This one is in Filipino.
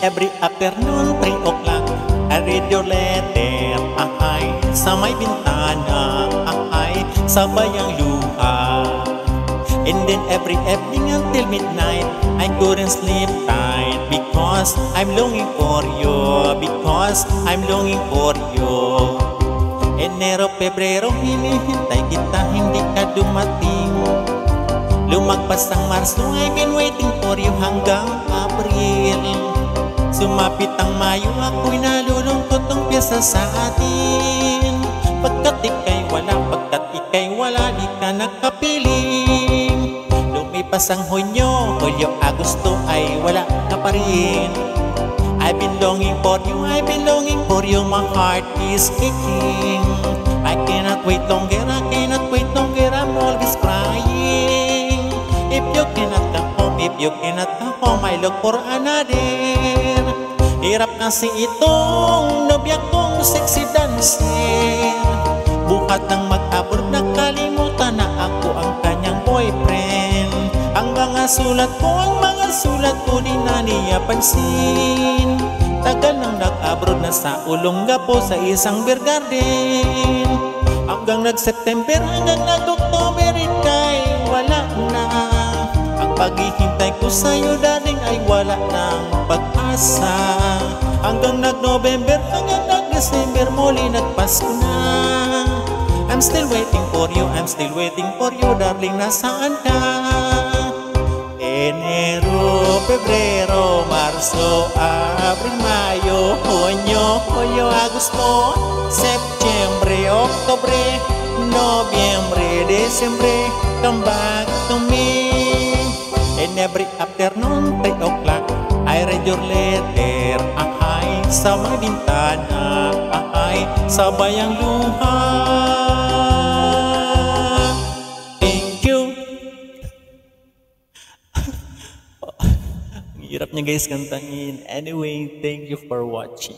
every afternoon, 3 o'clock, I read your letter, sa may bintana, sa bayang luha. And then every evening until midnight, I couldn't sleep tight because I'm longing for you, because I'm longing for you. Enero, Pebrero, hinihintay kita, hindi ka dumating. Lumagpas ang Marso, I've been waiting for you hanggang Abril. Sumapit ang Mayo, ako'y nalulungkot ang pyesa sa atin. Pagkat ika'y wala, di ka nakapiling. Lumipas ang Hunyo, Agosto ay wala ka pa rin. I've been longing for you, I've been longing for you, my heart is aching. I cannot wait longer, I'm always crying. If you cannot come home, I look for another. Hirap kasi itong nobya kong sexy dancer. Buhat ng mag-abroad, nakalimutan na ako ang kanyang boyfriend. Ang mga sulat ko di na niya pansin. Tagal nang nag-abroad na sa Olongapo sa isang beer garden. Hanggang nag-September, hanggang nag-October, ika'y wala na. Ang paghihintay ko sa'yo, darling, ay wala ng pag-asa. Hanggang nag-November, hanggang nag-December, muli nagpasko na. I'm still waiting for you, darling, nasaan ka? Enero, Pebrero, Marso, Abril, Mayo, Hunyo, Agosto, Septembre, Oktobre, Nobyembre, Desembre, come back to me. And every afternoon, 3 o'clock, I read your letter, sa mga bintana, sa bayang luha. Thank you. Hirap niya guys kantahin. Anyway, thank you for watching.